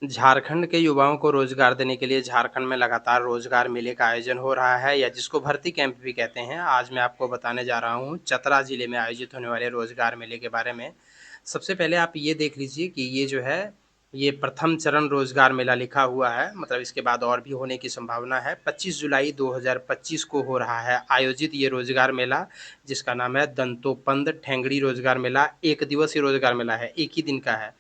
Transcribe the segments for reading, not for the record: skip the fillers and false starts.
झारखंड के युवाओं को रोजगार देने के लिए झारखंड में लगातार रोजगार मेले का आयोजन हो रहा है या जिसको भर्ती कैंप भी कहते हैं। आज मैं आपको बताने जा रहा हूँ चतरा जिले में आयोजित होने वाले रोजगार मेले के बारे में। सबसे पहले आप ये देख लीजिए कि ये जो है ये प्रथम चरण रोजगार मेला लिखा हुआ है, मतलब इसके बाद और भी होने की संभावना है। 25 जुलाई 2025 को हो रहा है आयोजित ये रोजगार मेला, जिसका नाम है दंतोपंत ठेंगड़ी रोजगार मेला। एक दिवसीय रोजगार मेला है, एक ही दिन का है।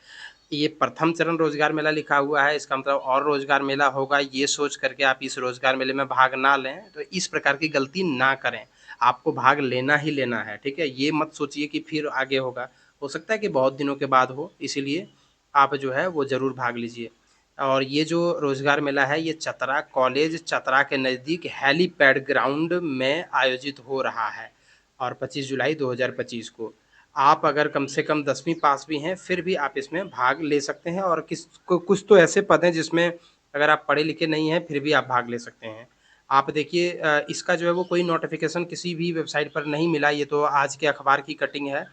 ये प्रथम चरण रोजगार मेला लिखा हुआ है, इसका मतलब और रोजगार मेला होगा, ये सोच करके आप इस रोजगार मेले में भाग ना लें, तो इस प्रकार की गलती ना करें। आपको भाग लेना ही लेना है, ठीक है? ये मत सोचिए कि फिर आगे होगा, हो सकता है कि बहुत दिनों के बाद हो, इसीलिए आप जो है वो ज़रूर भाग लीजिए। और ये जो रोजगार मेला है, ये चतरा कॉलेज चतरा के नज़दीक हेलीपैड ग्राउंड में आयोजित हो रहा है और 25 जुलाई 2025 को। आप अगर कम से कम 10वीं पास भी हैं, फिर भी आप इसमें भाग ले सकते हैं और कुछ तो ऐसे पद हैं जिसमें अगर आप पढ़े लिखे नहीं हैं, फिर भी आप भाग ले सकते हैं। आप देखिए इसका जो है वो कोई नोटिफ़िकेशन किसी भी वेबसाइट पर नहीं मिला, ये तो आज के अखबार की कटिंग है,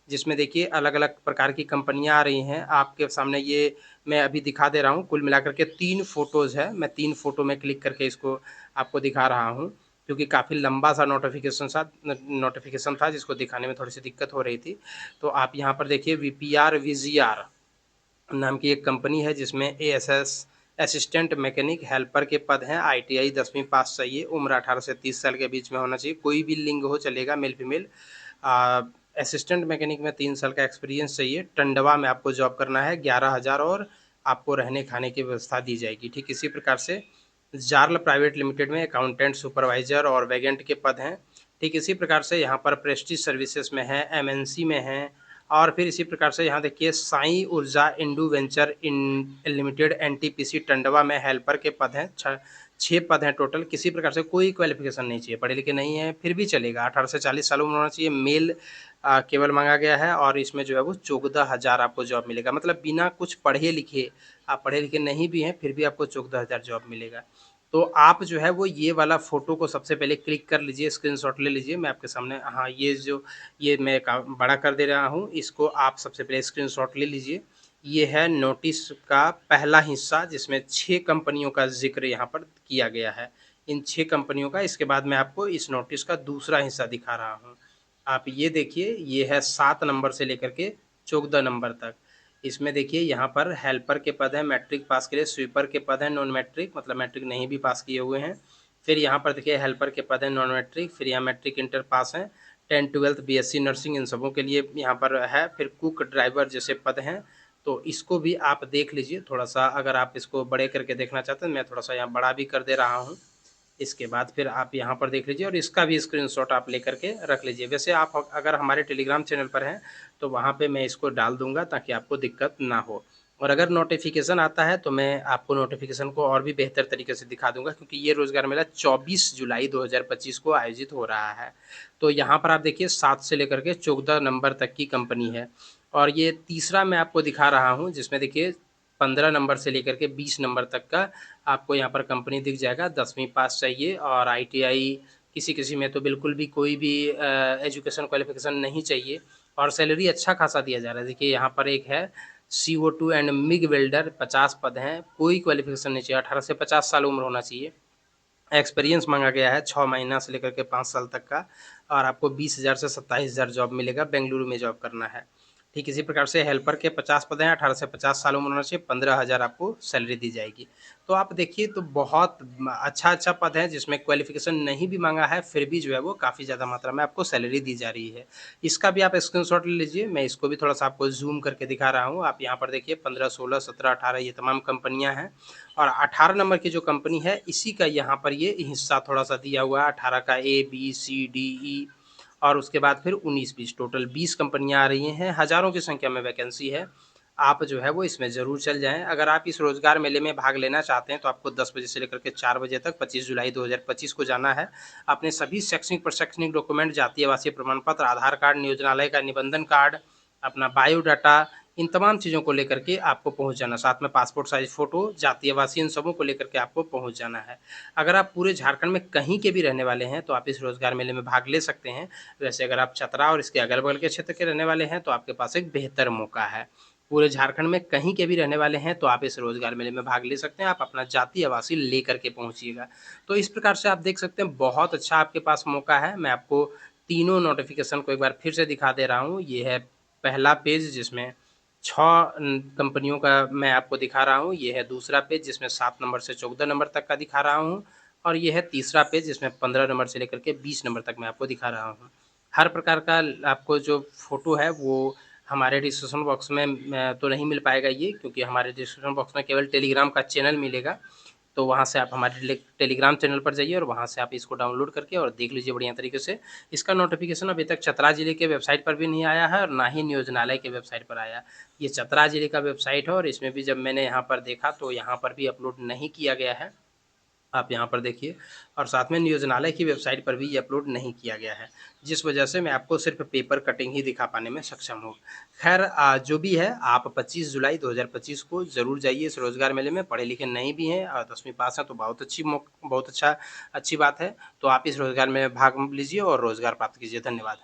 जिसमें देखिए अलग-अलग प्रकार की कंपनियाँ आ रही हैं। आपके सामने ये मैं अभी दिखा दे रहा हूँ, कुल मिलाकर के 3 फ़ोटोज़ है, मैं 3 फ़ोटो में क्लिक करके इसको आपको दिखा रहा हूँ। क्योंकि काफ़ी लंबा-सा नोटिफ़िकेशन था जिसको दिखाने में थोड़ी-सी दिक्कत हो रही थी। तो आप यहाँ पर देखिए वीपीआर वीजीआर नाम की एक कंपनी है जिसमें एएसएस असिस्टेंट मैकेनिक हेल्पर के पद हैं। आईटीआई 10वीं पास चाहिए, उम्र 18 से 30 साल के बीच में होना चाहिए, कोई भी लिंग हो चलेगा, मेल फीमेल। अ, असिस्टेंट मैकेनिक में 3 साल का एक्सपीरियंस चाहिए। टंडवा में आपको जॉब करना है, 11,000 और आपको रहने-खाने की व्यवस्था दी जाएगी। ठीक इसी प्रकार से जार्ल प्राइवेट लिमिटेड में अकाउंटेंट सुपरवाइज़र और वेकेंट के पद हैं। ठीक इसी प्रकार से यहाँ पर प्रेस्टीज सर्विसेज़ में है, एमएनसी में हैं और फिर इसी प्रकार से यहाँ देखिए साई ऊर्जा Indu venture in limited NTPC Tandwa में हेल्पर के पद हैं। 6 पद हैं टोटल। किसी प्रकार से कोई क्वालिफ़िकेशन नहीं चाहिए, पढ़े-लिखे नहीं हैं फिर भी चलेगा। 18 से 40 साल उम्र होना चाहिए, मेल केवल माँगा गया है और इसमें जो है वो 14,000 आपको जॉब मिलेगा। मतलब बिना कुछ पढ़े-लिखे, आप पढ़े-लिखे नहीं भी हैं, फिर भी आपको 14,000 जॉब मिलेगा। तो आप जो है वो ये वाला फ़ोटो को सबसे पहले क्लिक कर लीजिए, स्क्रीनशॉट ले लीजिए। मैं आपके सामने हाँ, ये मैं का बड़ा कर दे रहा हूँ, इसको आप सबसे पहले स्क्रीनशॉट ले लीजिए। ये है नोटिस का पहला हिस्सा जिसमें 6 कंपनियों का ज़िक्र यहाँ पर किया गया है। इन 6 कंपनियों का इसके बाद मैं आपको इस नोटिस का दूसरा हिस्सा दिखा रहा हूँ। आप ये देखिए, ये है 7 नंबर से लेकर के 14 नंबर तक। इसमें देखिए यहाँ पर हेल्पर के पद हैं, मैट्रिक पास के लिए, स्वीपर के पद हैं नॉन मैट्रिक, मतलब मैट्रिक नहीं भी पास किए हुए हैं। फिर यहाँ पर देखिए हेल्पर के पद हैं नॉन मैट्रिक, फिर यहाँ मैट्रिक इंटर पास हैं, 10-12 बीएससी नर्सिंग इन सबों के लिए यहाँ पर है। फिर कुक ड्राइवर जैसे पद हैं, तो इसको भी आप देख लीजिए थोड़ा-सा। अगर आप इसको बड़े करके देखना चाहते हैं, मैं थोड़ा-सा यहाँ बड़ा भी कर दे रहा हूँ। इसके बाद फिर आप यहाँ पर देख लीजिए और इसका भी स्क्रीनशॉट आप लेकर के रख लीजिए। वैसे आप अगर हमारे टेलीग्राम चैनल पर हैं, तो वहाँ पे मैं इसको डाल दूँगा ताकि आपको दिक्कत ना हो। और अगर नोटिफ़िकेशन आता है, तो मैं आपको नोटिफ़िकेशन को और भी बेहतर तरीके से दिखा दूँगा क्योंकि ये रोज़गार मेला 24 जुलाई 2025 को आयोजित हो रहा है। तो यहाँ पर आप देखिए 7 से लेकर के 14 नंबर तक की कंपनी है और ये तीसरा मैं आपको दिखा रहा हूँ जिसमें देखिए 15 नंबर से लेकर के 20 नंबर तक का आपको यहाँ पर कंपनी दिख जाएगा। 10वीं पास चाहिए और आईटीआई, किसी-किसी में तो बिल्कुल भी कोई भी एजुकेशन क्वालिफ़िकेशन नहीं चाहिए और सैलरी अच्छा खासा दिया जा रहा है। देखिए यहाँ पर एक है CO2 एंड मिग वेल्डर, 50 पद हैं, कोई क्वालिफ़िकेशन नहीं चाहिए, 18 से 50 साल उम्र होना चाहिए। एक्सपीरियंस माँगा गया है 6 महीना से लेकर के 5 साल तक का और आपको 20,000 से 27,000 जॉब मिलेगा, बेंगलुरु में जॉब करना है। ठीक इसी प्रकार से हेल्पर के 50 पद हैं, 18 से 50 साल उम्र होना चाहिए, 15,000 आपको सैलरी दी जाएगी। तो आप देखिए तो बहुत अच्छा-अच्छा पद है जिसमें क्वालिफ़िकेशन नहीं भी माँगा है, फिर भी जो है वो काफ़ी ज़्यादा मात्रा में आपको सैलरी दी जा रही है। इसका भी आप स्क्रीनशॉट ले लीजिए, मैं इसको भी थोड़ा-सा आपको ज़ूम करके दिखा रहा हूँ। आप यहाँ पर देखिए 15, 16, 17, 18 ये तमाम कंपनियाँ हैं और 18 नंबर की जो कंपनी है, इसी का यहाँ पर ये हिस्सा थोड़ा-सा दिया हुआ है। 18 का ए, बी, सी, डी, ई और उसके बाद फिर 19-20 टोटल 20 कंपनियाँ आ रही हैं, हज़ारों की संख्या में वैकेंसी है। आप जो है वो इसमें ज़रूर चल जाएँ। अगर आप इस रोज़गार मेले में भाग लेना चाहते हैं, तो आपको 10 बजे से लेकर के 4 बजे तक 25 जुलाई 2025 को जाना है। अपने सभी शैक्षणिक, प्रशैक्षणिक डॉक्यूमेंट, जातीय आवासीय प्रमाण पत्र, आधार कार्ड, नियोजनालय का निबंधन कार्ड, अपना बायोडाटा, इन तमाम चीज़ों को लेकर के आपको पहुँच जाना। साथ में पासपोर्ट साइज़ फ़ोटो, जातीय आवासीय इन सबों को लेकर के आपको पहुँच जाना है। अगर आप पूरे झारखंड में कहीं के भी रहने वाले हैं, तो आप इस रोज़गार मेले में भाग ले सकते हैं। वैसे अगर आप चतरा और इसके अगल-बगल के क्षेत्र के रहने वाले हैं, तो आपके पास एक बेहतर मौका है। पूरे झारखंड में कहीं के भी रहने वाले हैं, तो आप इस रोज़गार मेले में भाग ले सकते हैं। आप अपना जाति आवासी लेकर के पहुँचिएगा। तो इस प्रकार से आप देख सकते हैं बहुत अच्छा आपके पास मौका है। मैं आपको तीनों नोटिफ़िकेशन को एक बार फिर से दिखा दे रहा हूँ। ये है पहला पेज जिसमें 6 कंपनियों का मैं आपको दिखा रहा हूँ। ये है दूसरा पेज जिसमें 7 नंबर से 14 नंबर तक का दिखा रहा हूँ और ये है तीसरा पेज जिसमें 15 नंबर से लेकर के 20 नंबर तक मैं आपको दिखा रहा हूँ। हर प्रकार का आपको जो फ़ोटो है वो हमारे डिस्क्रिप्शन बॉक्स में तो नहीं मिल पाएगा ये क्योंकि हमारे डिस्क्रिप्शन बॉक्स में केवल टेलीग्राम का चैनल मिलेगा। तो वहाँ से आप हमारे टेलीग्राम चैनल पर जाइए और वहाँ से आप इसको डाउनलोड करके और देख लीजिए बढ़िया तरीके से। इसका नोटिफ़िकेशन अभी तक चतरा ज़िले के वेबसाइट पर भी नहीं आया है और ना ही नियोजनालय के वेबसाइट पर आया। ये चतरा ज़िले का वेबसाइट है और इसमें भी जब मैंने यहाँ पर देखा तो यहाँ पर भी अपलोड नहीं किया गया है। आप यहाँ पर देखिए और साथ में नियोजनालय की वेबसाइट पर भी ये अपलोड नहीं किया गया है, जिस वजह से मैं आपको सिर्फ़ पेपर कटिंग ही दिखा पाने में सक्षम हूँ। ख़ैर जो भी है आप 25 जुलाई 2025 को ज़रूर जाइए इस रोज़गार मेले में, पढ़े-लिखे नहीं भी हैं और 10वीं पास हैं तो बहुत अच्छी बात है। तो आप इस रोज़गार में भाग लीजिए और रोज़गार प्राप्त कीजिए। धन्यवाद।